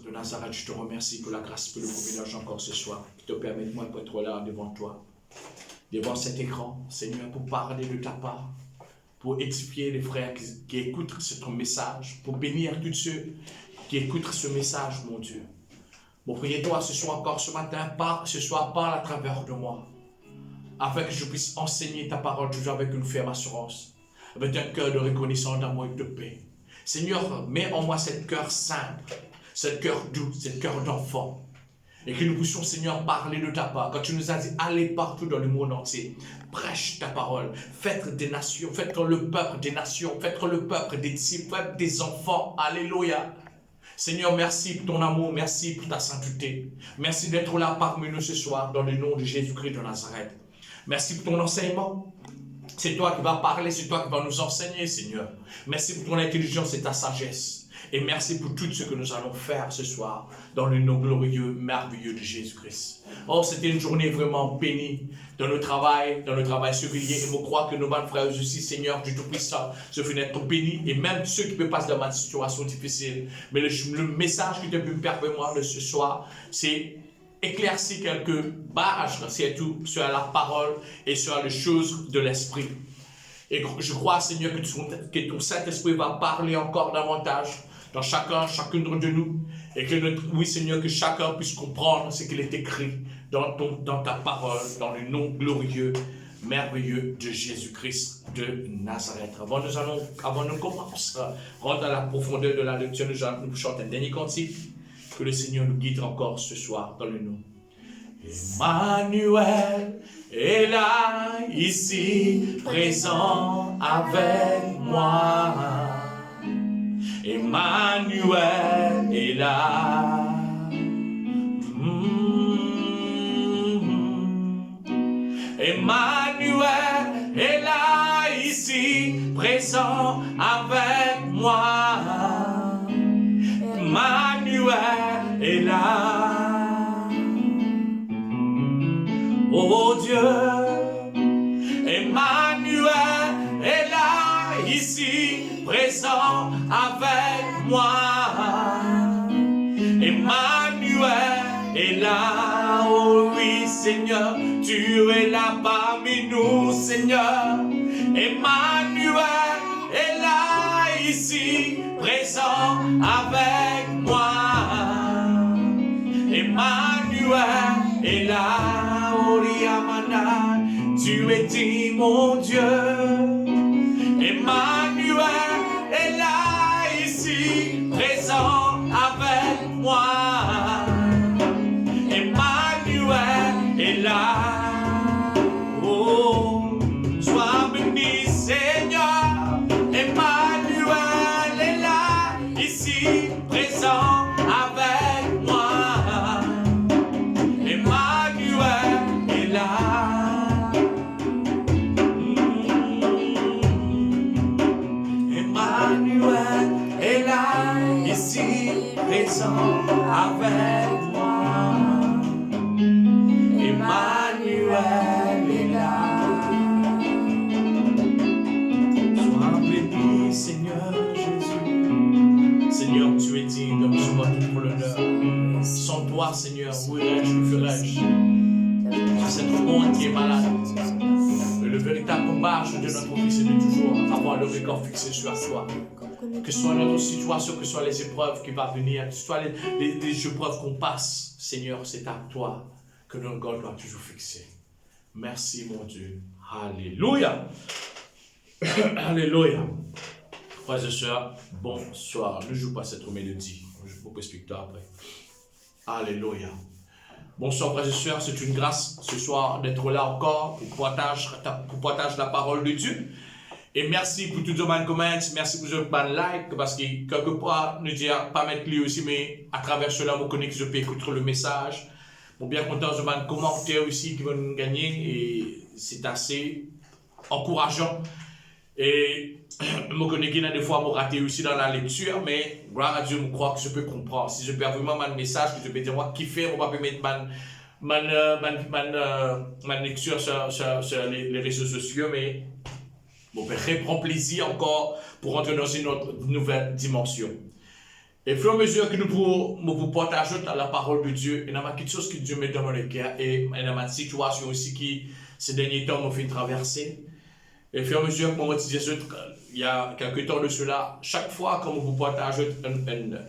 De Nazareth, je te remercie pour la grâce, pour le privilège encore ce soir, qui te permet de moi d'être là devant toi, devant cet écran, Seigneur, pour parler de ta part, pour édifier les frères qui écoutent ton message, pour bénir tous ceux qui écoutent ce message, mon Dieu. Mon priez-toi ce soir encore, ce matin, ce soir, parle à travers de moi, afin que je puisse enseigner ta parole toujours avec une ferme assurance, avec un cœur de reconnaissance, d'amour et de paix. Seigneur, mets en moi cette cœur simple, cette cœur doux, cette cœur d'enfant. Et que nous puissions, Seigneur, parler de ta part. Quand tu nous as dit, allez partout dans le monde entier, prêche ta parole, faites des nations, faites le peuple des nations, faites le peuple des disciples, faites des enfants. Alléluia. Seigneur, merci pour ton amour, merci pour ta sainteté. Merci d'être là parmi nous ce soir, dans le nom de Jésus-Christ de Nazareth. Merci pour ton enseignement. C'est toi qui vas parler, c'est toi qui vas nous enseigner, Seigneur. Merci pour ton intelligence et ta sagesse. Et merci pour tout ce que nous allons faire ce soir dans le nom glorieux, merveilleux de Jésus-Christ. Oh, c'était une journée vraiment bénie dans le travail régulier. Et je crois que nos bonnes frères aussi, Seigneur, du Tout-Puissant, se font bénis. Et même ceux qui peuvent passer dans ma situation difficile. Mais le message qui te peut me permettre ce soir, c'est éclaircir quelques bases, c'est tout, sur la parole et sur les choses de l'esprit. Et je crois, Seigneur, que ton Saint-Esprit va parler encore davantage dans chacune de nous. Et que oui, Seigneur, que chacun puisse comprendre ce qu'il est écrit dans ta parole, dans le nom glorieux, merveilleux de Jésus-Christ de Nazareth. Avant de commencer, rentrer dans la profondeur de la lecture, nous chantons un dernier cantique. Que le Seigneur nous guide encore ce soir dans le nom. Emmanuel est là, ici, présent avec moi. Emmanuel est là. Emmanuel est là, ici, présent avec moi. Emmanuel est là. Oh Dieu, Emmanuel est là, ici, présent avec moi. Emmanuel est là, oh oui Seigneur, tu es là parmi nous Seigneur. Emmanuel est là, ici, présent avec moi. Emmanuel est là, Oriamana, tu es dit mon Dieu. Emmanuel est là, ici, présent avec moi. Emmanuel est là. Oh, sois béni Seigneur. Emmanuel est là, ici, présent avec moi. Emmanuel est là. Emmanuel est là, ici, présent avec moi. Emmanuel est là. Sois béni, Seigneur Jésus. Seigneur, tu es digne de recevoir tout l'honneur. Sans toi, Seigneur, où irais-je, où ferais-je? C'est cette monde qui est malade. Mais le véritable courage de notre vie, c'est de toujours avoir le regard fixé sur toi. Que ce soit notre situation, que ce soit les épreuves qui vont venir, que ce soit les épreuves qu'on passe, Seigneur, c'est à toi que notre regard doit toujours fixer. Merci, mon Dieu. Alléluia. Alléluia. Frères et sœurs, bonsoir. Ne joue pas cette mélodie. Je vous explique toi après. Alléluia. Bonsoir, frères et sœurs. C'est une grâce ce soir d'être là encore pour partager la parole de Dieu. Et merci pour tous les commentaires, merci pour tous les likes, parce que quelque part, ne dire pas mettre lui aussi, mais à travers cela, je connais que je peux écouter le message. Je suis bien content de les commentaires aussi qui vont nous gagner, et c'est assez encourageant. Et je connais qu'il y a des fois, je raté aussi dans la lecture, mais gloire à Dieu, je crois que je peux comprendre. Si je perds vraiment mon message, je peux dire, moi, kiffer, on va pas mettre ma lecture sur les réseaux sociaux, mais mon père prend plaisir encore pour rentrer dans une autre nouvelle dimension. Et au fur et à mesure que nous pouvons partager la parole de Dieu, il y a quelque chose que Dieu met dans le cœur et il y a une situation aussi qui, ces derniers temps, m'ont fait traverser. Et au fur et à mesure que moi, il y a quelques temps de cela, chaque fois que vous partagez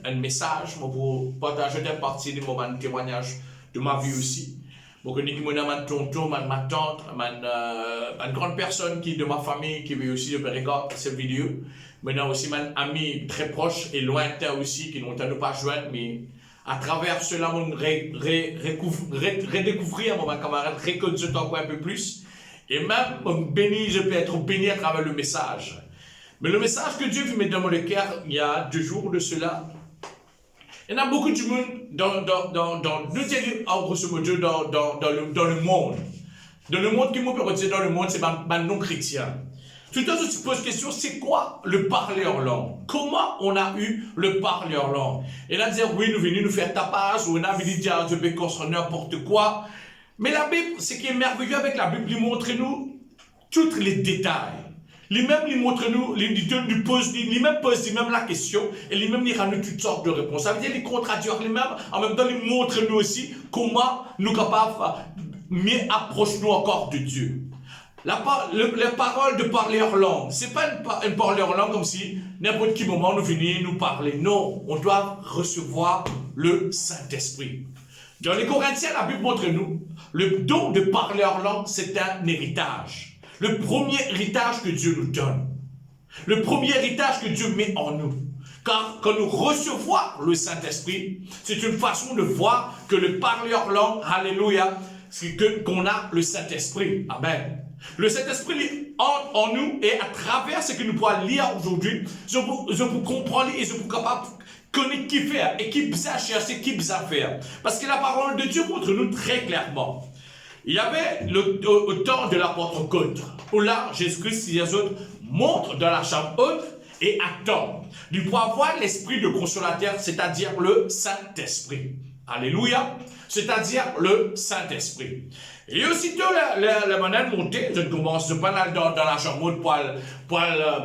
un message, vous partagez une partie de mon témoignage de ma vie aussi. Donc, je dis que tonton, ma tante, une grande personne qui de ma famille qui veut aussi regarder cette vidéo. Maintenant aussi, mon ami très proche et lointain aussi qui n'ont pas joindre, mais à travers cela, on redécouvrir mon camarade, reconnaître encore un peu plus. Et même, je peux être béni à travers le message. Mais le message que Dieu m'a dans mon cœur, il y a 2 jours de cela, il y en a beaucoup de monde grosso modo, dans le monde. Dans le monde, qui peut dire dans le monde, c'est un non-chrétien. Tout à l'heure, je te pose la question, c'est quoi le parler en langue? Comment on a eu le parler en langue? Et là, dire, oui, nous venons nous faire tapage, ou on a venu dire, je vais construire n'importe quoi. Mais la Bible, ce qui est merveilleux avec la Bible, il montre-nous tous les détails. Lui-même, il montre-nous, il pose lui-même la question, et lui-même, il ramène toutes sortes de réponses. Ça veut dire, il contradire lui-même, en même temps, il montre-nous aussi comment nous capables, mieux approcher-nous encore de Dieu. La parole de parler en langue, c'est pas une parler en langue comme si n'importe quel moment nous venons nous parler. Non, on doit recevoir le Saint-Esprit. Dans les Corinthiens, la Bible montre-nous, le don de parler en langue, c'est un héritage. Le premier héritage que Dieu nous donne. Le premier héritage que Dieu met en nous. Car quand nous recevons le Saint-Esprit, c'est une façon de voir que le parler en langue, alléluia, c'est qu'on a le Saint-Esprit. Amen. Le Saint-Esprit entre en nous et à travers ce que nous pouvons lire aujourd'hui, je peux comprendre et je peux capable connaître qui faire et qui bien chercher, qui bien faire. Parce que la parole de Dieu montre-nous très clairement. Il y avait au temps de la Pentecôte, où là, Jésus-Christ et les autres montrent dans la chambre haute et attendent. Du pour avoir l'esprit de consolateur, c'est-à-dire le Saint-Esprit. Alléluia. C'est-à-dire le Saint-Esprit. Et aussitôt, la manière de monter, je ne commence pas là dans la chambre haute pour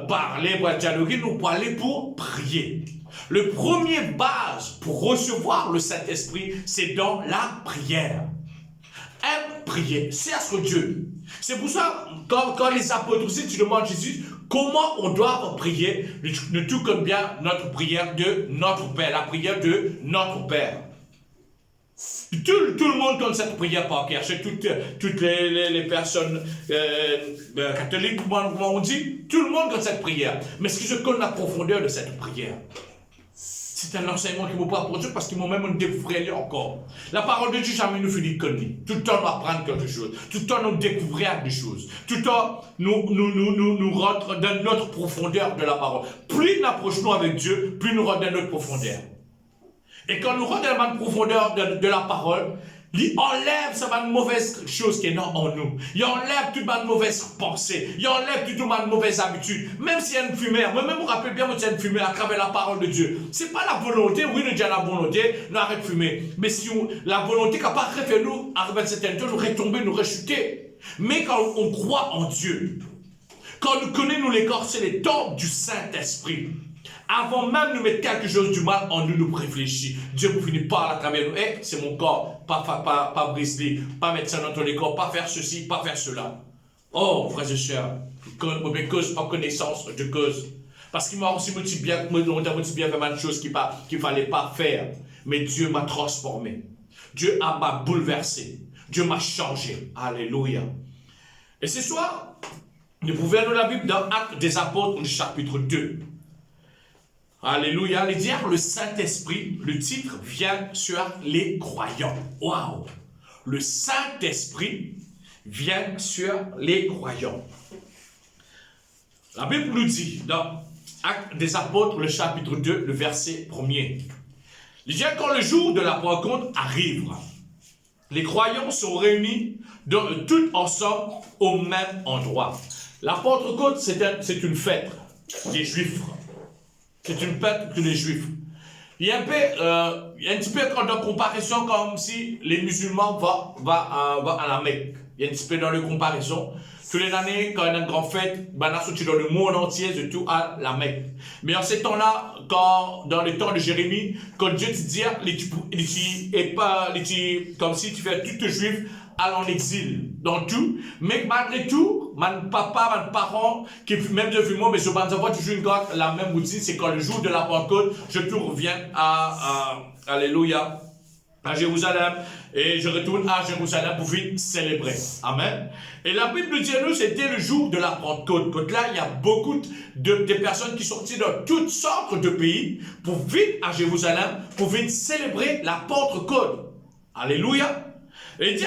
parler, pour dialoguer, nous pour aller pour prier. Le premier base pour recevoir le Saint-Esprit, c'est dans la prière. Prier, c'est à ce Dieu. C'est pour ça, quand les apôtres aussi, tu demandes à Jésus, comment on doit prier, nous tout comme bien notre prière de notre Père, la prière de notre Père. Tout le monde connaît cette prière par cœur, c'est toutes les personnes catholiques, comment on dit, tout le monde connaît cette prière. Mais est-ce que je connais la profondeur de cette prière? C'est un enseignement qui ne vaut pas pour Dieu parce qu'ils m'ont même découvert encore. La parole de Dieu, jamais nous finit de connaître. Tout le temps, nous apprendre quelque chose. Tout le temps, nous découvrir des choses. Tout le temps, nous rentrons dans notre profondeur de la parole. Plus nous approchons avec Dieu, plus nous rentrons dans notre profondeur. Et quand nous rentrons dans la profondeur de la parole, il enlève cette mauvaise chose qui est en nous. Il enlève toute ma mauvaise pensée. Il enlève toute ma mauvaise habitude. Même s'il y a une fumeur, moi-même, vous rappelez bien que c'est une fumeur à travers la parole de Dieu. Ce n'est pas la volonté, oui, nous disons la volonté, nous arrêtons de fumer. Mais si la volonté qui n'a pas fait nous, arriver à certaines choses, nous retomber, nous rechuter. Mais quand on croit en Dieu, quand nous connaissons les corps, c'est les temps du Saint-Esprit. Avant même de mettre quelque chose du mal en nous, nous réfléchir. Dieu vous finit par à travers nous. Eh, c'est mon corps, pas briser, pas mettre ça dans ton corps, pas faire ceci, pas faire cela. Oh, frères et sœurs, cause en connaissance de cause. Parce qu'il m'a aussi bien faire une chose qu'il ne fallait pas faire. Mais Dieu m'a transformé. Dieu m'a bouleversé. Dieu m'a changé. Alléluia. Et ce soir, nous pouvons lire la Bible dans Actes des Apôtres, le chapitre 2. Alléluia. Il dit le Saint-Esprit, le titre vient sur les croyants. Waouh! Le Saint-Esprit vient sur les croyants. La Bible nous dit dans Actes des Apôtres, le chapitre 2, le verset 1er. Il dit quand le jour de la rencontre arrive, les croyants sont réunis tous ensemble au même endroit. La Pentecôte, c'est une fête des Juifs. C'est une fête que les Juifs. Il y a un petit peu de comparaison comme si les musulmans vont à la Mecque. Il y a un petit peu dans la comparaison. Tous les années, quand il y a une grande fête, on sorti dans le monde entier, de tout à la Mecque. Mais en ces temps-là, dans le temps de Jérémie, quand Dieu te dit, comme si tu fais tout juif, aller en exil, dans tout. Mais malgré tout, mon papa, mes parents, qui même depuis moi, mais je pense avoir toujours la même routine, c'est quand le jour de la Pentecôte, je tout reviens Alléluia, à Jérusalem, et je retourne à Jérusalem pour venir célébrer. Amen. Et la Bible nous dit à nous, c'était le jour de la Pentecôte. Donc là, il y a beaucoup de personnes qui sont sorties dans toutes sortes de pays pour venir à Jérusalem, pour venir célébrer la Pentecôte. Alléluia. Et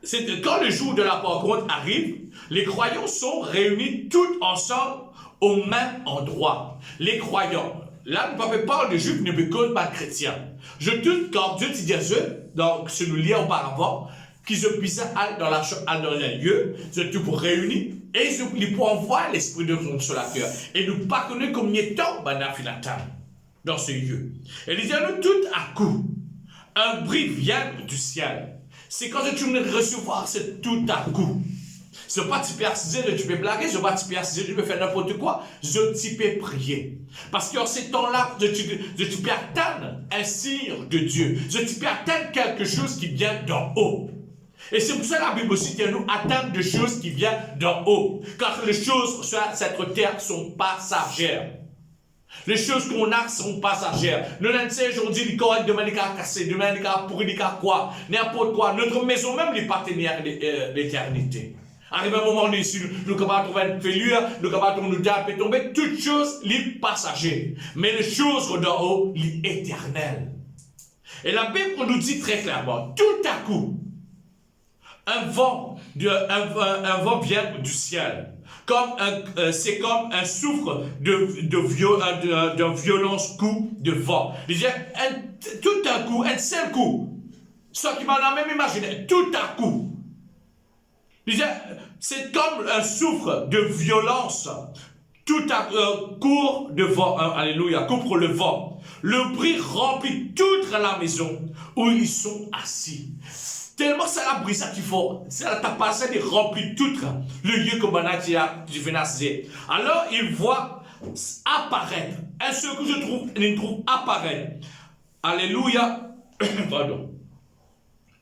c'est quand le jour de la Pentecôte arrive, les croyants sont réunis tous ensemble au même endroit. Les croyants. Là, nous ne parlons de juifs, ne parlons pas de chrétiens. Je doute quand Dieu te dit à eux, donc ce nous lit auparavant, qu'ils se puissent aller dans un lieu, surtout pour réunir, et ils pour envoyer l'Esprit de Dieu sur la cœur. Et nous pas connaître combien de temps dans ce lieu. Et il dit à nous tout à coup, un bruit vient du ciel. C'est quand tu me recevoir, c'est tout à coup. Ce n'est pas tu peux assiser, tu peux blaguer, ce n'est pas tu peux assiser, tu peux faire n'importe quoi. Tu peux prier. Parce qu'en ces temps-là, tu peux attendre un signe de Dieu. Tu peux attendre quelque chose qui vient d'en haut. Et c'est pour ça que la Bible aussi dit à nous attendre des choses qui viennent d'en haut. Car les choses sur cette terre sont passagères. Les choses qu'on a sont passagères. Nous n'en savons aujourd'hui, les corps demain les cas cassés, demain les cas pourris, les cas quoi, n'importe quoi. Notre maison même n'est pas tenir l'éternité. Arrive un moment où nous capables de trouver une fêlure, nous capables de nous taper, tomber, toutes choses les passagères. Mais les choses d'en haut, les éternelles. Et la Bible nous dit très clairement, tout à coup, un vent vient du ciel. C'est comme un souffle d'un violent coup de vent. Tout à coup, un seul coup. Ce qui m'en a même imaginé, tout à coup. C'est comme un souffle de violence. Tout à court de vent, alléluia, couvre le vent. Le bruit remplit toute la maison où ils sont assis. Tellement c'est la brise qu'il faut. C'est la passé de remplir tout le lieu que tu viens de. Alors il voit apparaître. Un seul que il trouve apparaître. Alléluia. Pardon.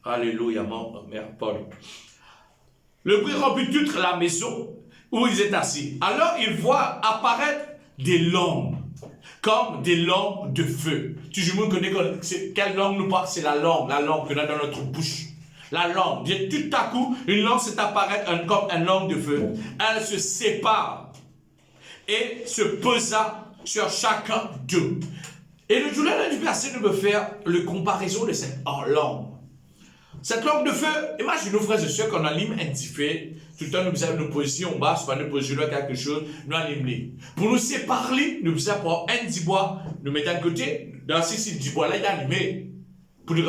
Alléluia, mon mère, pardon. Le bruit remplit toute la maison où ils étaient assis. Alors il voit apparaître des langues. Comme des langues de feu. Toujours me connais quelle langue nous parle, c'est la langue qu'on a dans notre bouche. La langue. Tout à coup, une langue s'est apparaître comme une langue de feu. Elle se sépare et se posa sur chacun d'eux. Et le journal du verset nous veut faire la comparaison de cette langue. Cette langue de feu, imagine nos frères et sœurs qu'on allume un petit feu, tout le temps nous faisons nos positions bas, soit nous positions quelque chose, nous allumons. Pour nous séparer, nous faisons prendre un petit bois, nous mettons d'un côté, dans ce petit bois là, il est allumé. Pour nous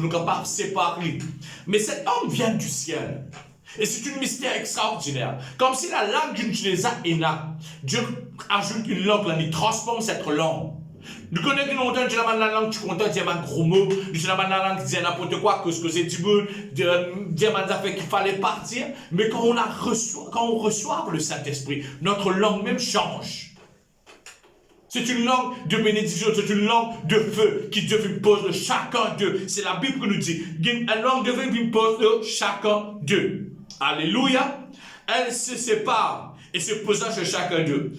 capables séparer. Mais cette langue vient du ciel. Et c'est un mystère extraordinaire. Comme si la langue d'une Genèse est là. Dieu ajoute une langue, là, il transforme cette langue. Nous connaissons que nous entendons dire la langue, tu comptes dire un gros mot, nous disons la langue qui dit n'importe quoi, que c'est du bon, dire des affaires qu'il fallait partir. Mais quand on reçoit le Saint-Esprit, notre langue même change. C'est une langue de bénédiction, c'est une langue de feu qui Dieu pose de chacun d'eux. C'est la Bible qui nous dit. Une langue de feu qui pose de chacun d'eux. Alléluia. Elle se sépare et se posa sur chacun d'eux.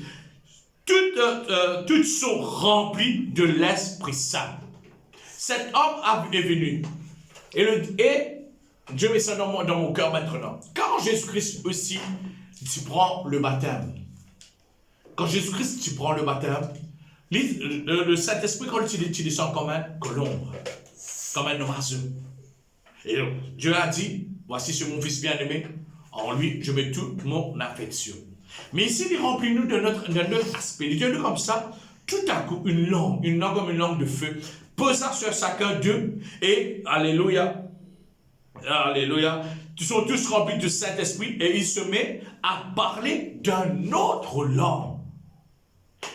Toutes sont remplies de l'Esprit Saint. Cet homme est venu. Et Dieu met ça dans mon cœur maintenant. Quand Jésus-Christ aussi, tu prends le baptême. Quand Jésus-Christ, tu prends le baptême, le Saint-Esprit, quand tu descends comme un colombe, comme un oiseau. Et donc, Dieu a dit, voici ce mon fils bien-aimé, en lui, je mets toute mon affection. Mais ici, il remplit nous de notre aspect. Il dit comme ça, tout à coup, une langue comme une langue de feu, posa sur chacun d'eux, et, alléluia, ils sont tous remplis de Saint-Esprit, et il se met à parler d'une autre langue.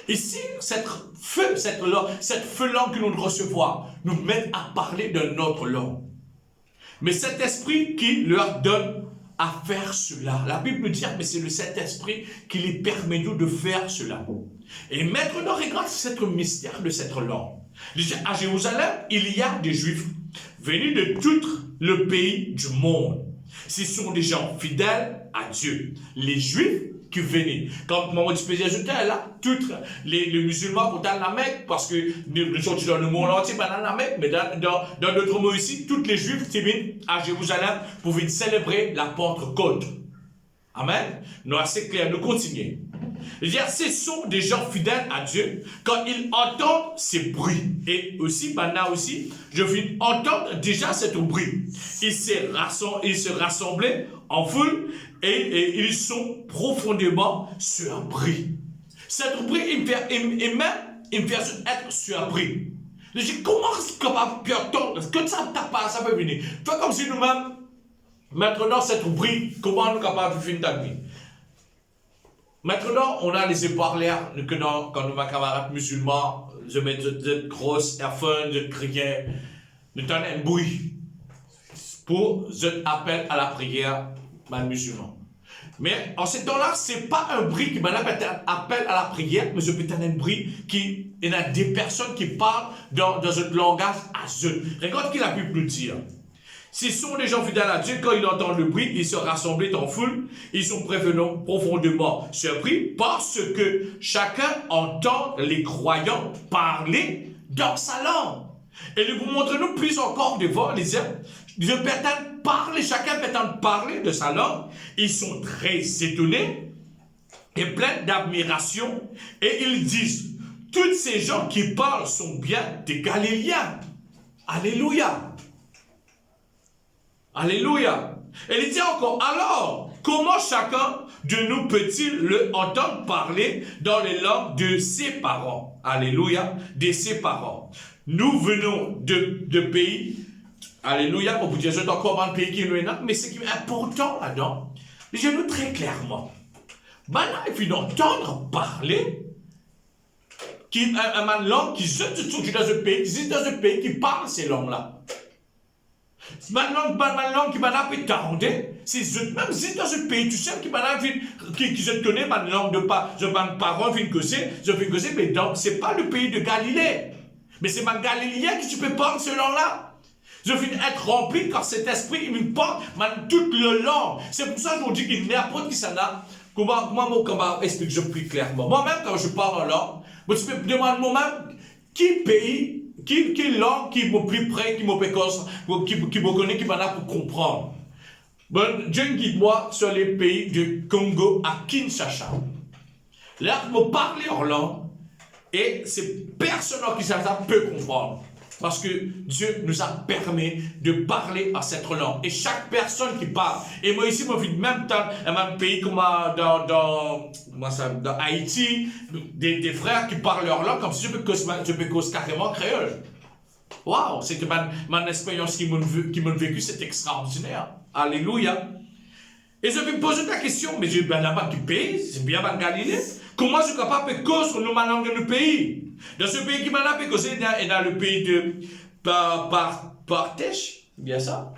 Ici, cette feu langue que nous recevons, nous met à parler d'une autre langue. Mais cet esprit qui leur donne à faire cela. La Bible nous dit, mais c'est le Saint-Esprit qui les permet nous de faire cela. Et maintenant, regarde ce mystère de cette langue. À Jérusalem, il y a des Juifs venus de tout le pays du monde. Ce sont des gens fidèles à Dieu. Les Juifs qui venaient. Quand maman dit j'étais là, tous les musulmans vont dans la Mecque, parce que nous sommes dans le monde entier, dans la Mecque, mais dans notre monde ici, tous les Juifs qui viennent à Jérusalem pour venir célébrer la Pentecôte. Amen. Nous, c'est clair, nous continuons. C'est-à-dire, ce sont des gens fidèles à Dieu quand ils entendent ces bruits. Et aussi, maintenant aussi, je viens entendre déjà ce bruit. Ils se rassemblaient en foule et ils sont profondément surpris. Cet bruit, il me fait être surpris. Je dis, comment est-ce qu'on va entendre? Est-ce que ça peut venir? Fais comme si nous-mêmes, maintenant, cet bruit, comment nous sommes capables de finir ta vie? Maintenant, on a les épaulières que quand nos camarades musulmans, je mets de grosses earphones, de crier, de donner un bruit pour je appelle à la prière, ma musulman. Mais en ce temps-là, ce n'est pas un bruit qui m'appelle à la prière, mais je peux donner un bruit qui il y a des personnes qui parlent dans un langage azul. Regarde ce que la Bible nous dit. Ce sont des gens fidèles à Dieu, quand ils entendent le bruit, ils se rassemblent en foule, ils sont profondément surpris parce que chacun entend les croyants parler dans sa langue. Et nous vous montrons plus encore devant les hommes. Chacun peut parler de sa langue. Ils sont très étonnés et pleins d'admiration. Et ils disent, tous ces gens qui parlent sont bien des Galiléens. Alléluia. Alléluia. Et il dit encore, alors, comment chacun de nous peut-il le entendre parler dans les langues de ses parents? Alléluia, de ses parents. Nous venons de pays, alléluia, pour vous dire, je suis encore un pays qui nous est là, mais ce qui est important là-dedans, je nous très clairement, maintenant, il faut entendre parler une langue qui se trouve dans un pays qui parle ces langues-là. Ma langue qui m'a appris c'est même si dans ce pays, tu sais, qui je connais ma langue de pas, je m'en parle, mais donc, c'est pas le pays de Galilée. Mais c'est ma Galiléen que tu peux parler ce langue-là. Je viens être rempli quand cet esprit, il me parle toute le langue. C'est pour ça que je vous dis qu'il n'y a pas qui s'en a. Comment expliquer plus clairement? Moi-même, quand je parle en langue, je me demande moi-même, qui pays, quelle langue qui est plus près, qui me connaît, qui m'a là pour comprendre. Bon, Dieu guide-moi sur les pays du Congo à Kinshasa. Là, je me parle en langue et c'est personne qui ça peut comprendre. Parce que Dieu nous a permis de parler à cette langue. Et chaque personne qui parle, et moi ici, je vis même dans un pays comme dans Haïti, des frères qui parlent leur langue, comme si je peux causer carrément créole. Waouh, c'est que mon expérience qui m'a vécu, c'est extraordinaire. Alléluia. Et je vais me poser la question, mais je vais là-bas du pays, c'est bien en Galilée. Comment je suis capable de causer ma langue dans le pays? Dans ce pays qui m'a appris causé, et dans le pays de Partèche, bien ça?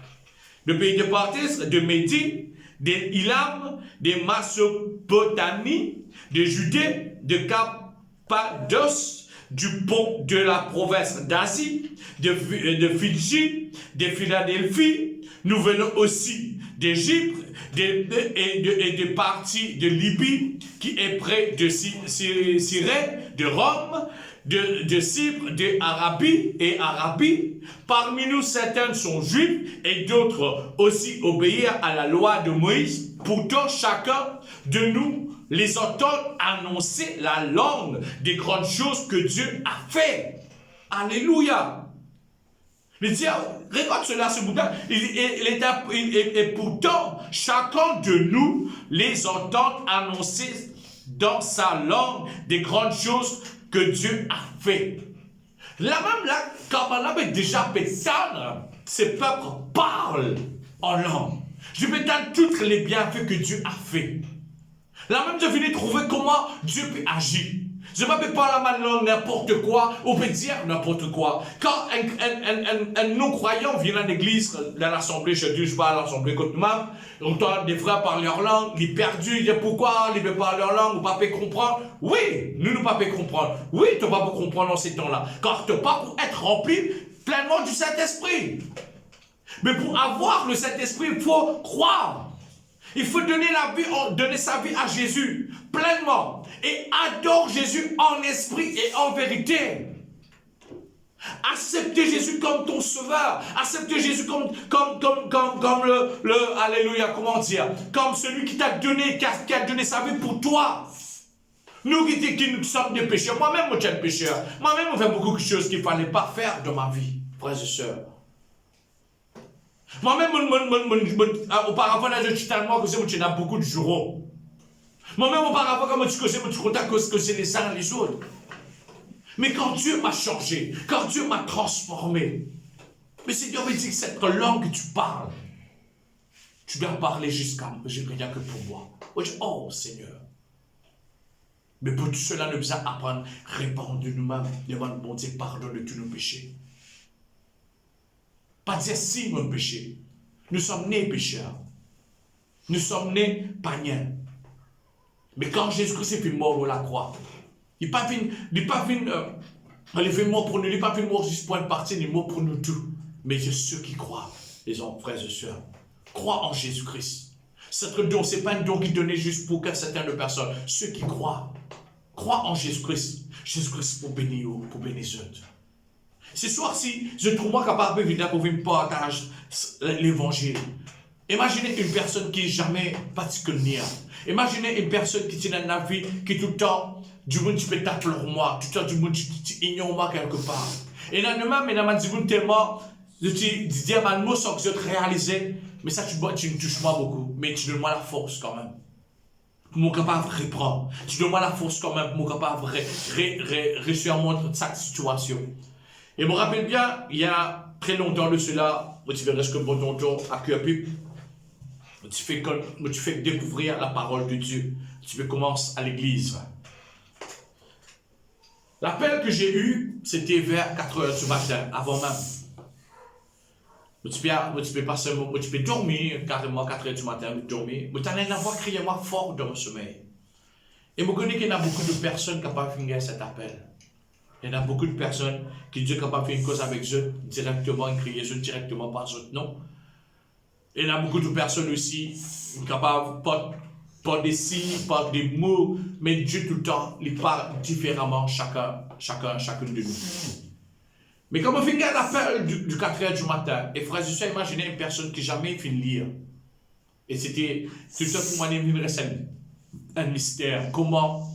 Le pays de Partèche, de Médine, de Ilam, de Mésopotamie, de Judée, de Cappadoce, du pont de la province d'Asie, de Fidji, de Philadelphie. Nous venons aussi d'Égypte et de parties de Libye qui est près de Cyrène, de Rome, de Cypre, d'Arabie. Parmi nous, certains sont juifs et d'autres aussi obéir à la loi de Moïse. Pourtant, chacun de nous les entend annoncer la langue des grandes choses que Dieu a fait. Alléluia. Il dit, regarde cela, ce bouquin. Et pourtant, chacun de nous les entend annoncer dans sa langue des grandes choses que Dieu a fait. Là même, là, quand on avait déjà pétane, ces peuples parlent en langue. Je pétane tous les bienfaits que Dieu a fait. Là même, je venais trouver comment Dieu peut agir. Je ne peux pas parler ma langue n'importe quoi, on peut dire n'importe quoi. Quand un non-croyant vient à l'église, dans l'assemblée, je dis, je vais à l'assemblée contre moi, on entend des frères parler leur langue, il est perdu, il dit pourquoi ils ne parlent leur langue, ou pas peut comprendre. Oui, nous ne pas comprendre. Oui, tu ne vas pas comprendre dans ces temps-là. Car tu n'as pas pour être rempli pleinement du Saint-Esprit. Mais pour avoir le Saint-Esprit, il faut croire. Il faut donner sa vie à Jésus pleinement et adore Jésus en esprit et en vérité. Accepter Jésus comme ton sauveur, accepter Jésus comme le alléluia, comment dire, comme celui qui t'a donné, qui a donné sa vie pour toi. Nous qui sommes des pécheurs, moi-même je suis un pécheur, moi-même je fais beaucoup de choses qu'il ne fallait pas faire dans ma vie, frères et sœurs. Moi-même, auparavant, je suis tellement que j'ai beaucoup de jours. Moi-même, auparavant, quand je suis que c'est les uns les autres. Mais quand Dieu m'a changé, quand Dieu m'a transformé, mais Seigneur me dit que cette langue que tu parles, tu dois parler jusqu'à rien que pour moi. Oh Seigneur. Mais pour tout cela, nous devons apprendre, répandre de nous-mêmes, devant mon Dieu, pardonne de tous nos péchés. Pas dire si mon péché. Nous sommes nés pécheurs. Nous sommes nés païens. Mais quand Jésus-Christ est mort sur la croix, il n'est pas venu mort pour nous, il n'est pas venu mort juste pour une partie, il est mort pour nous tous. Mais il y a ceux qui croient, les frères et sœurs, croient en Jésus-Christ. Ce don, ce n'est pas un don qui est donné juste pour certaines personnes. Ceux qui croient en Jésus-Christ. Jésus-Christ pour bénir les autres. Ce soir-ci, je trouve moi capable de pour vous partager l'évangile. Imaginez une personne qui n'est jamais particulière. Imaginez une personne qui est dans la vie, qui tout le temps, du monde tu peux t'appeler moi, tout le temps du monde tu ignores moi quelque part. Et dans le même, mais dans ma monde tellement, je dis à mon mot sans que je te réalise, mais ça tu me touches moi beaucoup, mais tu donnes moi la force quand même. Pour mon capable de reprendre. Tu donnes moi la force quand même pour mon capable de réussir à montrer cette situation. Et je me rappelle bien, il y a très longtemps de cela, tu verrais ce que mon tonton a cœur tu fais découvrir la parole de Dieu. Tu commences à l'église. L'appel que j'ai eu, c'était vers 4 h du matin, avant même. Tu peux dormir carrément 4 h du matin, dormir. Mais tu as une voix crier moi fort dans mon sommeil. Et je connais qu'il y a beaucoup de personnes capables de finir cet appel. Il y en a beaucoup de personnes qui disent capable de faire une cause avec eux directement, et crier eux directement par eux. Non. Il y en a beaucoup de personnes aussi capables, pas des signes, pas des mots, mais Dieu tout le temps, il parle différemment chacune de nous. Mais comme on fait l'appel du 4 h du matin, et frère, je suis imaginé une personne qui jamais fait lire. Et c'était tout le temps pour moi un mystère. Comment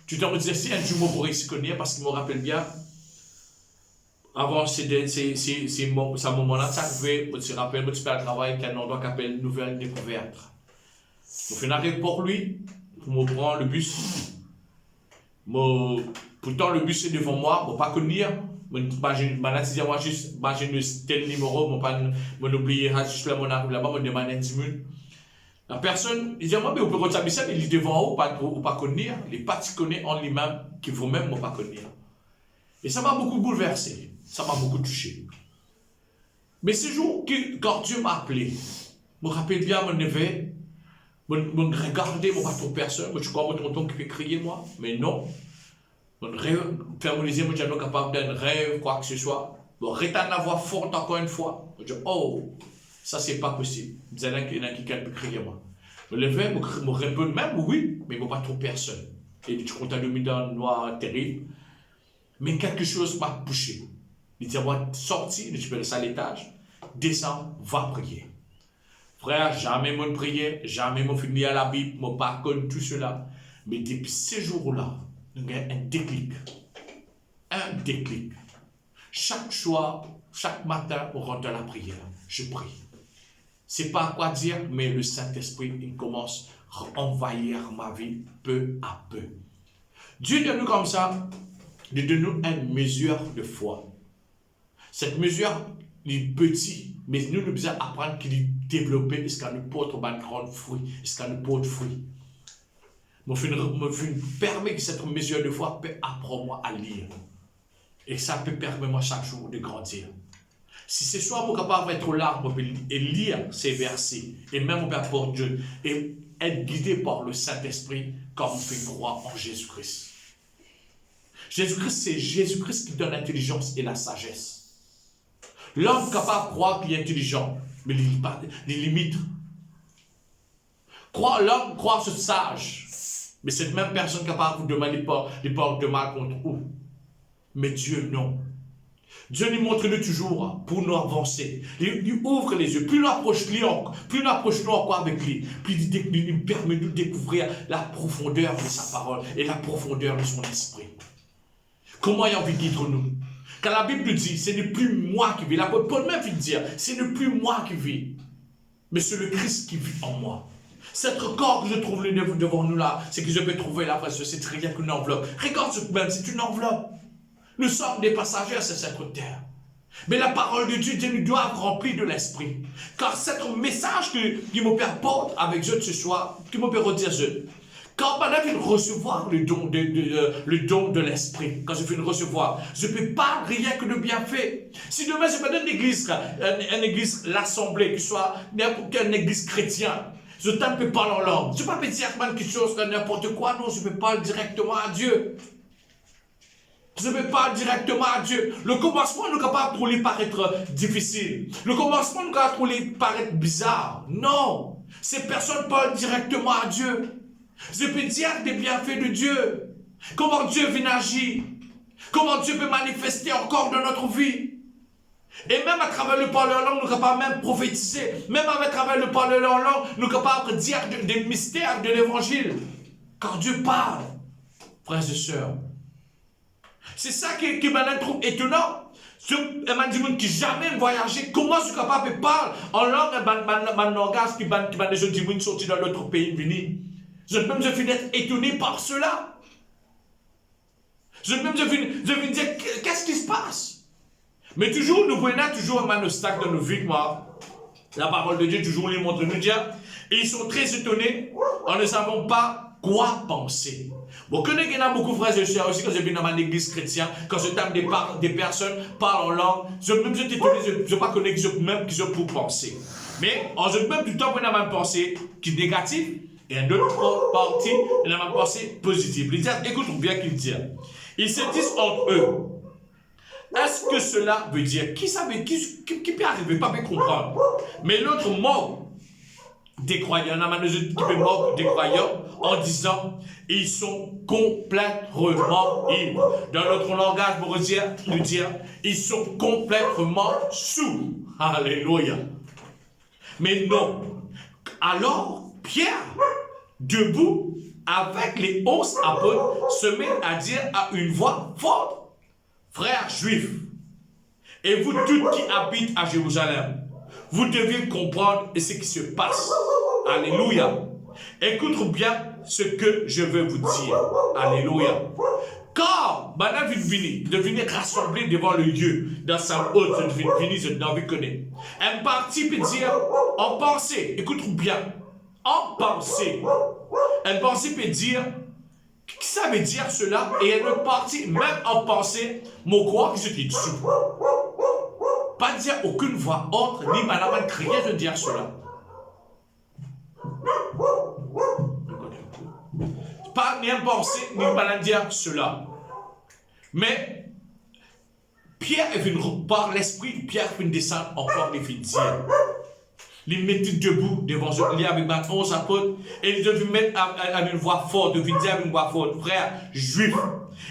tu t'en me disais si un jour je pourrais se connaître parce qu'il me rappelle bien. Avant ce moment-là, ça arrivait, je me rappelle, je fais un travail qui a un endroit qui s'appelle Nouvelle Découverte. Je fais un arrêt pour lui, pour me prendre le bus. Pourtant, le bus est devant moi, je ne peux pas connaître. Imagine tel numéro, je n'oublie juste là, mon arrive là-bas, je demande 10 minutes. La personne, il dit, moi, mais on peut retarder ça, mais il est devant haut, ou pas connaître. Il n'est pas connaître en lui-même, qui vous-même ne pas connaître. Et ça m'a beaucoup bouleversé. Ça m'a beaucoup touché. Mais ce jour, quand Dieu m'a appelé, je me rappelle bien mon éveil, je regardais, je ne pas trop personne, je crois que mon tonton qui fait crier moi, mais non. Je rêve, faire les yeux, je suis capable d'un rêve, quoi que ce soit. Je rétends la voix forte encore une fois. Je dis, oh, ça c'est pas possible. Vous avez quelqu'un qui peut crier moi. Je me levais, je me réponds même, oui, mais je ne pas trop personne. Et je continue dans le noir terrible. Mais quelque chose m'a touché. Il dit, moi, sorti, je vais à l'étage, descends, va prier. Frère, jamais mon prière, jamais mon fini à la Bible, mon pas connu tout cela. Mais depuis ces jours-là, il y a un déclic. Un déclic. Chaque soir, chaque matin, on rentre dans la prière. Je prie. C'est pas quoi dire, mais le Saint-Esprit, il commence à envahir ma vie peu à peu. Dieu donne nous comme ça, il donne nous une mesure de foi. Cette mesure est petite, mais nous devons apprendre qu'il est développé, est-ce qu'on ne porte pas de grands fruits, est-ce qu'on ne porte fruits. me permet que cette mesure de foi peut apprendre moi à lire. Et ça peut permettre moi chaque jour de grandir. Si ce soir, vous êtes capable d'être l'arbre et lire ces versets, et même peu importe Dieu, et être guidé par le Saint-Esprit, comme on fait croire en Jésus-Christ. Jésus-Christ, c'est Jésus-Christ qui donne l'intelligence et la sagesse. L'homme capable de croire qu'il est intelligent, mais il limite. L'homme croit ce sage, mais cette même personne capable de vous demander des portes de mal contre vous. Mais Dieu, non. Dieu nous montre toujours pour nous avancer. Il ouvre les yeux. Plus nous approchons encore avec lui, plus il nous permet de découvrir la profondeur de sa parole et la profondeur de son esprit. Comment il a envie de guider nous? Quand la Bible dit, ce n'est plus moi qui vis. L'apôtre Paul même vient de dire, ce n'est plus moi qui vis, mais c'est le Christ qui vit en moi. Cet corps que je trouve devant nous là, c'est que je peux trouver la face, c'est rien qu'une enveloppe. Regarde ce même, c'est une enveloppe. Nous sommes des passagers sur cette terre. Mais la parole de Dieu, Dieu nous doit remplir de l'esprit. Car c'est un message qui me porte avec Dieu ce soir, qui me peut redire Dieu. Quand je viens de recevoir le don de l'esprit, quand je viens de recevoir, je ne peux pas rien que de bienfait. Si demain je me donne une église, l'assemblée, qui soit n'importe quelle église chrétienne, je ne peux pas en langue. Je ne peux pas dire quelque chose, n'importe quoi, non, je peux parler directement à Dieu. Je ne peux pas directement à Dieu. Le commencement nous est capable de lui paraître difficile. Le commencement nous est capable de lui paraître bizarre. Non. Ces personnes parlent directement à Dieu. Je peux dire des bienfaits de Dieu. Comment Dieu vient agir. Comment Dieu peut manifester encore dans notre vie. Et même à travers le parler en langue, nous sommes capables même prophétiser. Même à travers le parler en langue, nous sommes capables de dire des mystères de l'évangile. Car Dieu parle, frères et sœurs. C'est ça qui m'a trouve étonnant. Elle m'a dit qui jamais voyagé, comment je suis capable de parler en langue, mon langage qui m'a déjà dit sorti dans l'autre pays venu. Je finis d'être étonné par cela. Je finis dire qu'est-ce qui se passe. Mais toujours, nous voyons toujours un obstacle dans nos vies, moi. La parole de Dieu toujours les montre nous dire. Et ils sont très étonnés en ne savant pas quoi penser. Bon, que il y a beaucoup de frères et sœurs aussi quand je viens dans mon église chrétienne, quand je tape des personnes parlent en langue, je ne pas connaître même qu'ils ont pour penser. Mais en même du temps, on a une pensée qui est négative et une autre partie, on a une pensée positive. Les gens écoutent bien qu'ils disent. Ils se disent entre eux. Est-ce que cela veut dire qui peut arriver, pas peut comprendre. Mais l'autre mot des croyants, on a qui peut mort des croyants en disant ils sont complètement ivres. Dans notre langage, pour nous dire ils sont complètement sous. Alléluia. Mais non. Alors, Pierre, debout, avec les 11 apôtres, se met à dire à une voix forte, frères juifs, et vous tous qui habitez à Jérusalem, vous devez comprendre ce qui se passe. Alléluia. Écoute bien ce que je veux vous dire. Alléluia. Quand madame de venir rassembler devant le lieu, dans sa haute, je n'en veux connaître. Un parti peut dire, en pensée, écoute bien, en pensée. Un parti peut dire, ça veut dire cela, et une autre partie, même en pensée, mon quoi que je dis dessus. Pas dire aucune voix autre, ni madame crier de dire cela. Pas ni en pensée, ni madame dire cela. Mais Pierre est venu par l'esprit, Pierre est venu descendre encore les filles dire. Il mettait debout devant eux, il y avait 11 apôtres, et il devait mettre avec une voix forte, devait dire avec une voix forte, frères juifs,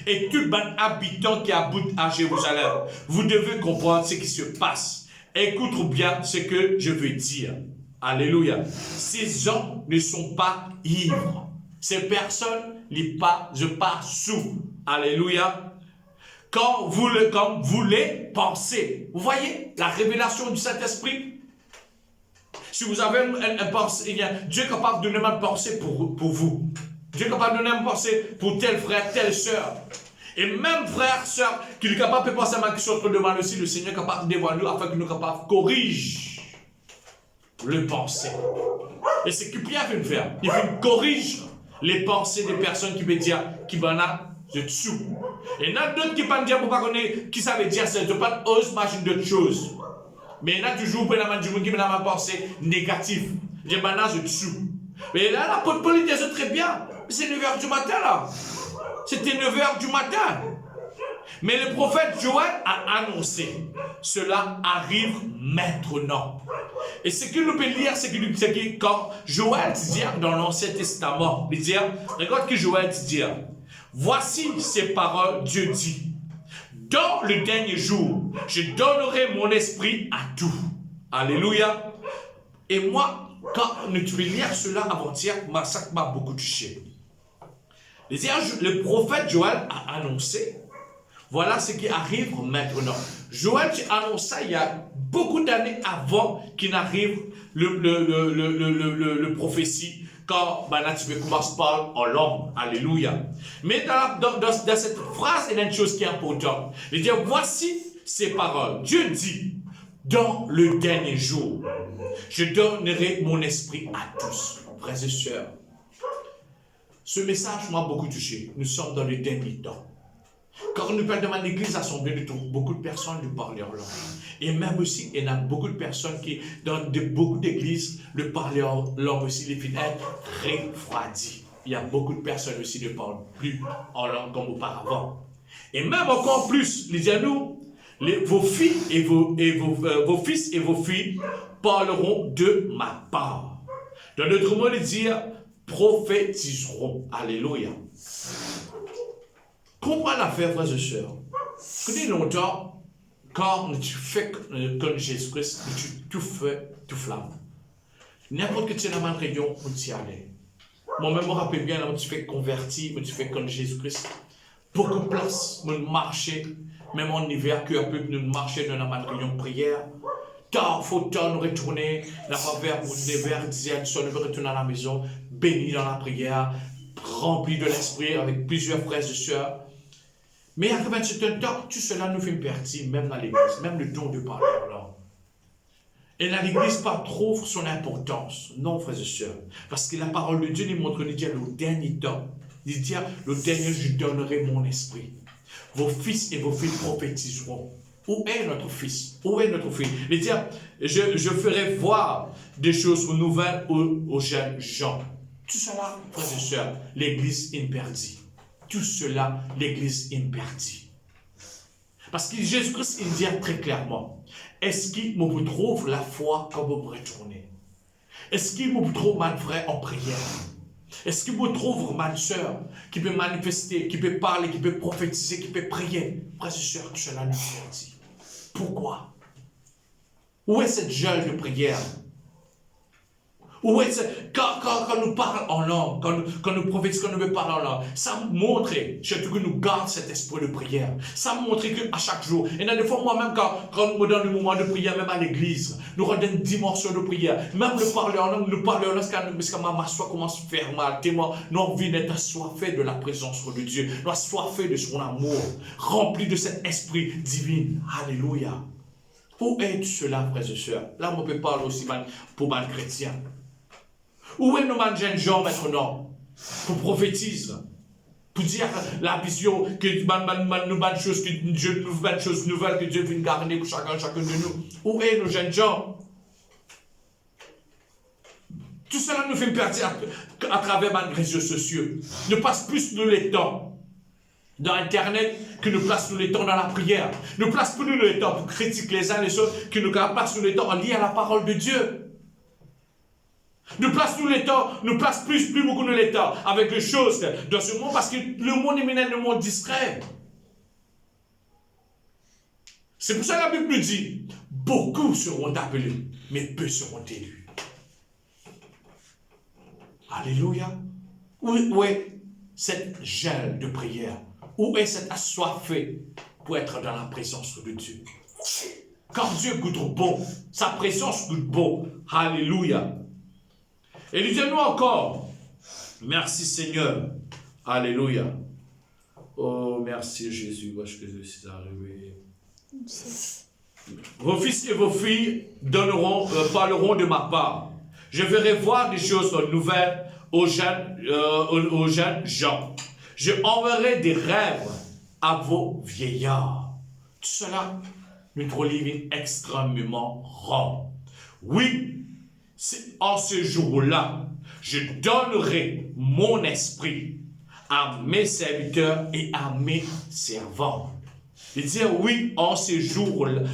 et tout les habitants qui habitent à Jérusalem, vous devez comprendre ce qui se passe. Écoute bien ce que je veux dire. Alléluia. Ces gens ne sont pas ivres. Ces personnes je pas sous. Alléluia. Quand vous les pensez. Vous voyez la révélation du Saint-Esprit. Si vous avez une pensée, Dieu est capable de donner une pensée pour vous. Dieu est capable de donner une pensée pour tel frère, telle soeur. Et même frère, soeur, qui est capable de penser à ma question entre deux mains aussi, le Seigneur est capable de dévoiler afin qu'il nous capable de corriger le pensée. Et c'est ce que Pierre vient faire. Il vient corriger les pensées des personnes qui veulent dire qui vont de dessous. Et il y en a d'autres qui vont dire pour pas connaître qui ça veut dire, c'est de pas ose imaginer d'autres choses. Mais il y en a toujours pour la qui veut ma pensée négative. Je vais de dessous. Mais là, l'apôtre Paul dit ça très bien. C'est 9h du matin là. C'était 9h du matin. Mais le prophète Joël a annoncé, cela arrive maintenant. Et ce que nous pouvons lire, c'est que quand Joël dit dans l'Ancien Testament, il dit, regarde que Joël dit, voici ces paroles, Dieu dit, dans le dernier jour, je donnerai mon esprit à tout. Alléluia. Et moi, quand nous pouvons lire cela avant-hier, ça m'a beaucoup touché. Le prophète Joël a annoncé, voilà ce qui arrive maintenant. Joël annonce ça il y a beaucoup d'années avant qu'il n'arrive le prophétie, quand maintenant tu commences par en langue. Alléluia. Mais dans cette phrase, il y a une chose qui est importante. Il dit, voici ces paroles. Dieu dit, dans le dernier jour, je donnerai mon esprit à tous. Frères et sœurs, ce message m'a beaucoup touché. Nous sommes dans le dernier temps. Quand nous parlons de l'église assemblée, nous trouvons beaucoup de personnes qui parlent en langue. Et même aussi, il y a beaucoup de personnes qui, dans beaucoup d'églises, le parler en langue aussi, les filles refroidis. Il y a beaucoup de personnes aussi qui ne parlent plus en langue comme auparavant. Et même encore plus, les nous, vos filles et vos fils et vos filles parleront de ma part. Dans d'autres mots, les dire, prophétiseront. Alléluia. Comprends l'affaire, frères et sœurs. Connais longtemps, quand tu fais comme Jésus-Christ, tu tout fais, tout flamme. N'importe que tu es dans ma réunion, où tu y allais. Moi-même, je me rappelle bien, là où tu fais converti, où tu fais comme Jésus-Christ. Beaucoup de place, nous marcher, même en hiver, que un peu nous marcher dans ma réunion de prière. Tant, faut nous retourner, la faveur, pour des vers, dizaines, nous retourner à la maison, béni dans la prière, rempli de l'esprit avec plusieurs frères et sœurs. Mais après un certain temps, tout cela nous fait partie, même dans l'église, même le don de parler en langue. Et dans l'église, pas trop son importance. Non, frères et sœurs. Parce que la parole de Dieu nous montre, il dit, le dernier temps, il dit, le dernier, je donnerai mon esprit. Vos fils et vos filles prophétiseront. Où est notre fils? Où est notre fille? Il dit, je ferai voir des choses nouvelles aux jeunes gens. Tout cela, frères et sœurs, l'église est perdue. Tout cela, l'église est perdue. Parce que Jésus-Christ, il dit très clairement, est-ce qu'il me trouve la foi quand vous me retournez? Est-ce qu'il me trouve ma frère en prière? Est-ce qu'il me trouve ma soeur qui peut manifester, qui peut parler, qui peut prophétiser, qui peut prier? Frères et sœurs, tout cela nous perdit. Pourquoi? Où est cette jeune de prière? Où est quand nous parlons en langue, quand nous prophétisons, quand nous parlons en langue, ça montre surtout que nous gardons cet esprit de prière. Ça montre qu'à chaque jour, et des fois moi-même quand nous dans le moment de prière, même à l'église, nous rendons une dimension de prière. Même le parler en langue, nous parlons en langue, parce que ma soie commence à faire mal. Témoin, nous avons envie d'être assoiffés de la présence de Dieu, nous assoiffés de son amour, remplis de cet esprit divin. Alléluia. Où est cela, frères et sœurs? Là, on peut parler aussi pour les chrétiens. Où est nos jeunes gens maintenant pour prophétiser, pour dire la vision que nous choses que Dieu nous fait choses nouvelles que Dieu vient garder pour chacun de nous. Où est nos jeunes gens? Tout cela nous fait perdre à travers les réseaux sociaux. Nous passons plus de temps dans Internet que nous passons le temps dans la prière. Nous passons plus le temps pour critiquer les uns les autres que nous passons le temps en liant la parole de Dieu. Nous plaçons le temps, nous plaçons plus beaucoup de temps avec les choses dans ce monde parce que le monde est le monde distrait. C'est pour ça que la Bible nous dit, beaucoup seront appelés, mais peu seront élus. Alléluia. Où est cette gêne de prière? Où est cette assoiffée pour être dans la présence de Dieu? Quand Dieu goûte bon, sa présence goûte bon. Alléluia. Et lisez-nous encore. Merci Seigneur. Alléluia. Oh, merci Jésus. Où est-ce que je suis arrivé? Vos fils et vos filles parleront de ma part. Je ferai voir des choses nouvelles aux jeunes gens. Je enverrai des rêves à vos vieillards. Tout cela, notre livre est extrêmement rare. Oui, en ce jour-là, je donnerai mon esprit à mes serviteurs et à mes servants. Il dit oui, en ce jour-là,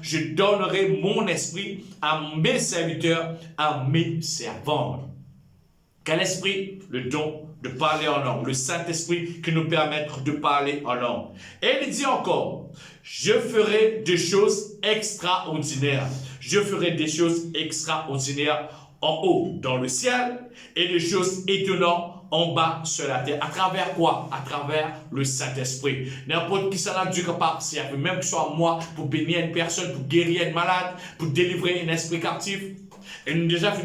je donnerai mon esprit à mes serviteurs, à mes servants. Quel esprit? Le don de parler en langue, le Saint-Esprit qui nous permet de parler en langue. Et il dit encore, je ferai des choses extraordinaires. Je ferai des choses extraordinaires en haut, dans le ciel, et des choses étonnantes en bas sur la terre. À travers quoi? À travers le Saint-Esprit. N'importe qui s'en a Dieu capable, même que ce soit moi, pour bénir une personne, pour guérir une malade, pour délivrer un esprit captif. Et nous avons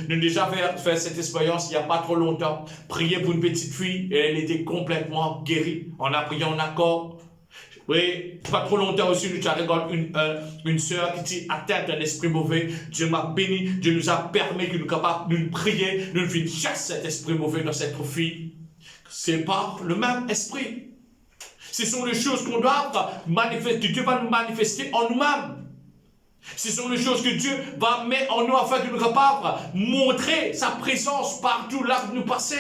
déjà fait cette expérience il n'y a pas trop longtemps. Prier pour une petite fille et elle était complètement guérie. On a prié en accord. Oui, pas trop longtemps aussi, nous avons regardé une sœur qui était atteinte d'un esprit mauvais. Dieu m'a béni, Dieu nous a permis que nous soyons capables de prier, de nous chasser cet esprit mauvais dans cette fille. C'est par le même esprit. Ce sont les choses qu'on doit manifester, que Dieu va nous manifester en nous-mêmes. Ce sont les choses que Dieu va mettre en nous afin que nous soyons capables de montrer sa présence partout là où nous passons.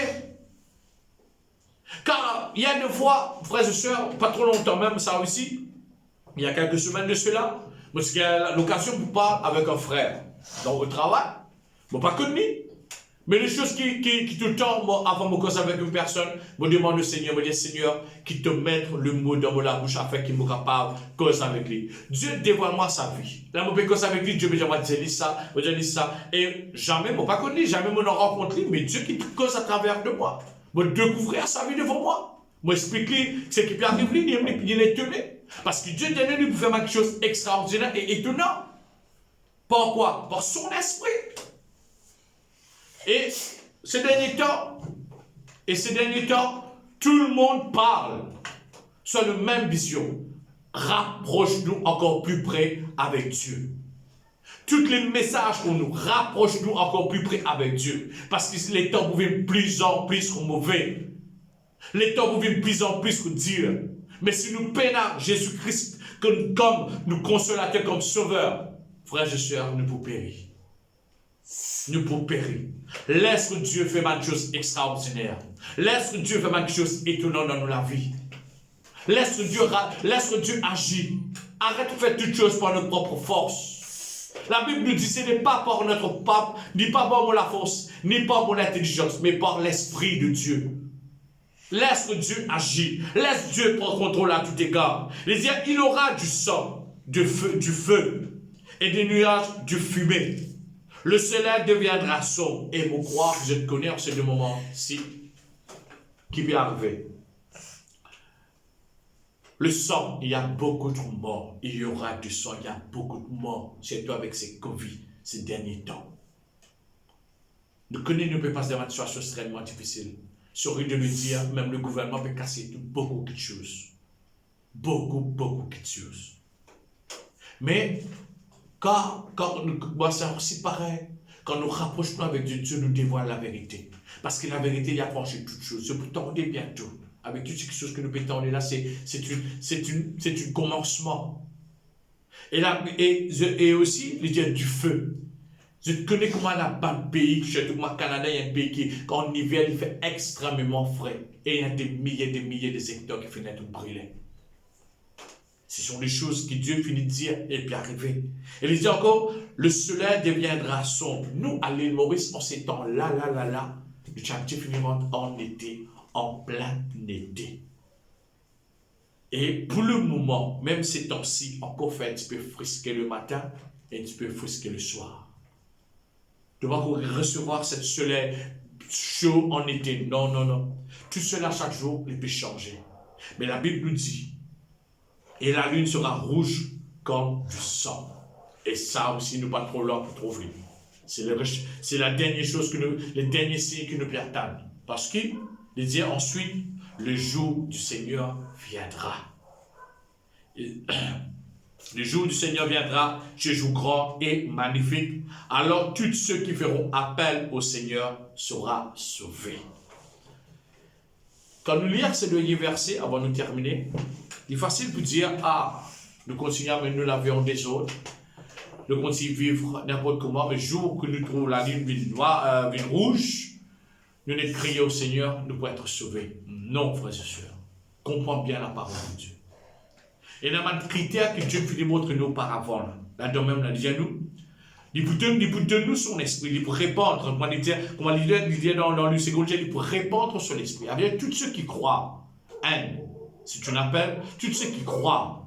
Car il y a des fois, frères et sœurs, pas trop longtemps même, ça aussi, il y a quelques semaines de cela, parce qu'il y a l'occasion pour parler avec un frère dans le travail, bon, pas connu, mais les choses qui tout le temps, moi, avant de me causer avec une personne, me demande au Seigneur, me dit Seigneur, qui te mette le mot dans la bouche afin qu'il me capable de causer avec lui. Dieu dévoile-moi sa vie. Là, je peux causer avec lui, Dieu me dit, moi, j'ai dit ça, et jamais, moi, pas connu, jamais, me rencontré, mais Dieu qui cause à travers de moi. Me découvrir sa vie devant moi. M'expliquer ce qui peut arriver, il est étonné. Parce que Dieu donne lui pour faire quelque chose d'extraordinaire et étonnant. Pourquoi? Par son esprit. Et ces derniers temps, tout le monde parle sur la même vision. Rapproche-nous encore plus près avec Dieu. Tous les messages qu'on nous rapproche nous encore plus près avec Dieu. Parce que les temps vous viennent plus en plus mauvais. Les temps vous viennent plus en plus Dieu. Mais si nous peinons Jésus-Christ comme nous consolateur, comme sauveur, frères et sœurs, nous pouvons périr. Nous pouvons périr. Laisse Dieu faire une chose extraordinaire. Laisse Dieu faire une chose étonnante dans la vie. Laisse Dieu agir. Arrête de faire toutes choses par notre propre force. La Bible nous dit ce n'est pas par notre pape, ni pas par la force, ni par mon intelligence, mais par l'Esprit de Dieu. Laisse Dieu agir. Laisse Dieu prendre contrôle à tout égard. Il aura du sang, du feu et des nuages, du fumée. Le soleil deviendra sombre. Et vous croire que je te connais en ce moment-ci qui peut arriver. Le sang, il y a beaucoup de morts. Il y aura du sang, il y a beaucoup de morts. Surtout avec ces Covid, ces derniers temps. Nous connaissons, nous pouvons passer dans une situation extrêmement difficile. Sur de le dire, même le gouvernement peut casser beaucoup de choses. Beaucoup de choses. Mais, quand c'est aussi pareil, quand nous rapprochons avec Dieu, Dieu nous dévoile la vérité. Parce que la vérité, il y a franchi toutes choses. C'est pour tendre bientôt. Avec toutes ces choses que nous pétons là, c'est un commencement. Et aussi, il y a du feu. Je connais comment là-bas le pays, surtout au Canada, il y a un pays qui, en hiver, il fait extrêmement frais. Et il y a des milliers de secteurs qui finissent de brûler. Ce sont des choses que Dieu finit de dire et puis arriver. Et il dit encore, le soleil deviendra sombre. Nous, à l'île Maurice, en ces temps-là, le chantier finira en été, en plein été. Et pour le moment, même ces temps-ci, encore fait un petit peu frisquer le matin et un petit peu frisquer le soir. Tu vas recevoir cette soleil chaud en été. Non. Tout cela, chaque jour, il peut changer. Mais la Bible nous dit, et la lune sera rouge comme du sang. Et ça aussi, nous pas trop loin pour trouver. C'est la dernière chose, les derniers signes que nous pouvons attendre. Parce qu'il dit ensuite, le jour du Seigneur viendra. Le jour du Seigneur viendra, Jésus grand et magnifique. Alors tous ceux qui feront appel au Seigneur seront sauvés. Quand nous lisons ces deux versets, avant de terminer, il est facile de dire, nous continuons, mais nous l'avions des autres. Nous continuons à vivre n'importe comment, mais le jour que nous trouvons la lune noire, rouge, nous ne crions au Seigneur, nous pouvons être sauvés. Non, frères et sœurs. Comprends bien la parole de Dieu. Et il y a un critère que Dieu peut montrer nous auparavant. Là-dedans même, là, nous. Il peut donner son esprit, il peut répandre, comment il dit dans le second, il peut répandre son esprit. Avec tous ceux qui croient, si tu l'appelles, tous ceux qui croient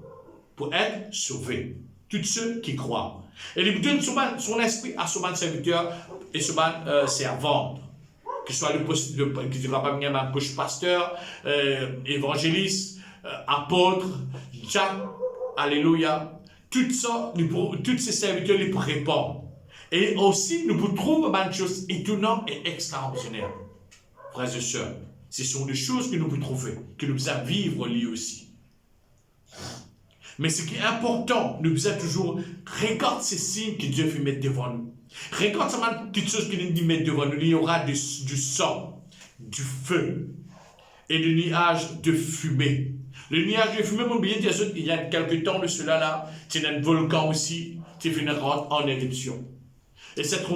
pour être sauvés. Tous ceux qui croient. Et il donne son esprit à son serviteur et son servante. Que ce soit le poste, qui ne va pas venir un poste pasteur, évangéliste, apôtre, Jacques, alléluia. Toutes ces serviteurs les répondent. Et aussi, nous trouvons une chose étonnante et extraordinaire. Frères et sœurs, ce sont des choses que nous pouvons trouver, que nous pouvons vivre lui aussi. Mais ce qui est important, nous devons toujours regarder ces signes que Dieu veut mettre devant nous. Regarde seulement quelque chose qu'il nous met devant nous. Il y aura du sang, du feu et du nuage de fumée. Le nuage de fumée, mon billet, il y a quelques temps de cela là, c'est un volcan aussi qui vient rentrer en éruption. Et cette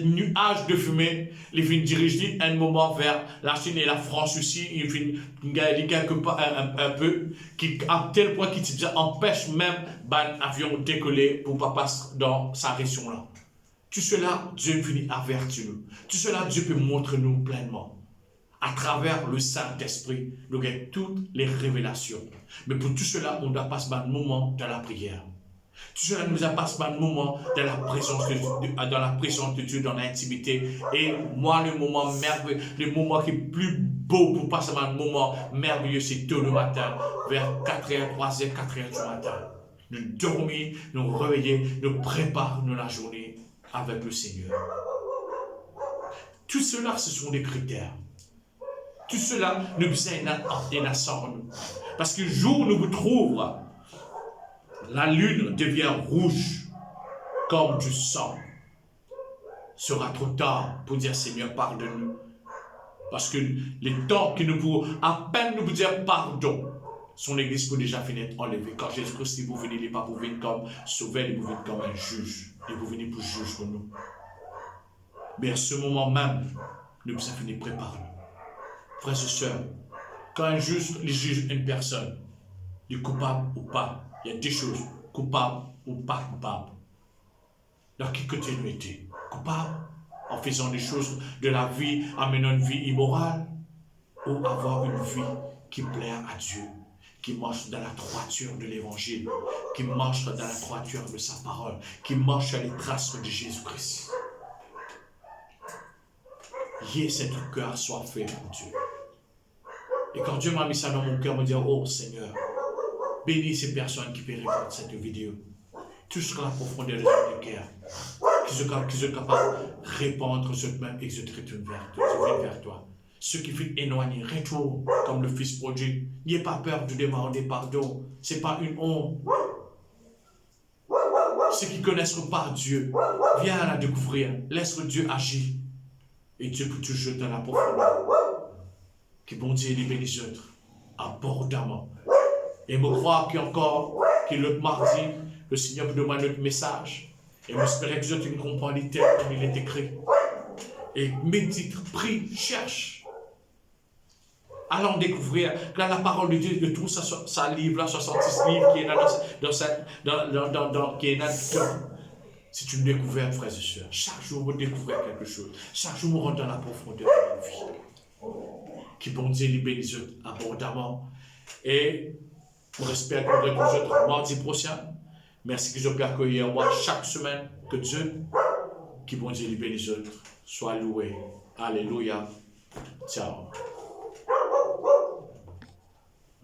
nuage de fumée, il vient diriger un moment vers la Chine et la France aussi. Il vient aller quelque part un peu, à tel point qu'il empêche même un avion de décoller pour ne pas passer dans sa région là. Tout cela, Dieu finit avertir nous. Tout cela, Dieu peut montrer nous pleinement. À travers le Saint-Esprit, nous avons toutes les révélations. Mais pour tout cela, on doit passer un moment dans la prière. Tout cela nous a passé un moment dans la présence de Dieu, dans l'intimité. Et moi, le moment merveilleux, le moment qui est plus beau pour passer un moment merveilleux, c'est tôt le matin, vers 4h, 3h, 4h du matin. Nous dormir, nous réveiller, nous préparer la journée avec le Seigneur. Tout cela, ce sont des critères. Tout cela nous besoin. Parce que le jour où nous vous trouvons, la lune devient rouge comme du sang. Ce sera trop tard pour dire Seigneur, pardonne-nous. Parce que les temps que nous pouvons à peine nous dire pardon, son église peut déjà finir enlevée. Quand Jésus-Christ vous venez, il n'est pas pour venir comme sauveur, il vous venir comme un juge. Il vous venir pour juger pour nous. Mais à ce moment même, nous devons finir préparer. Frères et sœurs, quand un juge juge une personne, il est coupable ou pas, il y a des choses, coupable ou pas coupable. Dans quelle continuité? Coupable en faisant des choses de la vie, en menant une vie immorale, ou avoir une vie qui plaît à Dieu, qui marche dans la droiture de l'évangile, qui marche dans la droiture de sa parole, qui marche à les traces de Jésus-Christ. C'est ton cœur soit fait pour Dieu. Et quand Dieu m'a mis ça dans mon cœur, me dire, oh Seigneur, bénis ces personnes qui peuvent regarder cette vidéo. Touche la profondeur de leur cœur. Qui sont capables de répandre cette même exotique vers toi. Ceux qui fuient éloignés, retourne comme le Fils prodigue. N'ayez pas peur de demander pardon. Ce n'est pas une honte. Ceux qui ne connaissent pas Dieu, viens la découvrir. Laisse Dieu agir. Et Dieu peut te jeter dans la profondeur. Que bon Dieu les bénisse abondamment. Et me croire que l'autre mardi, le Seigneur vous demande notre message. Et j'espère que vous comprenez tel comme il est écrit. Et médite, prie, cherche. Allons découvrir que la parole de Dieu, de tout sa livre, là, 66 livres qui est là-dedans. C'est une découverte, frères et sœurs. Chaque jour, vous découvrez quelque chose. Chaque jour, vous rentrez dans la profondeur de la vie. Qui bon Dieu les bénisse abondamment. Et on espère qu'on retrouve mardi prochain. Merci que je peux accueillir moi chaque semaine. Que Dieu, qui bon Dieu les bénisse, soit loué. Alléluia. Ciao.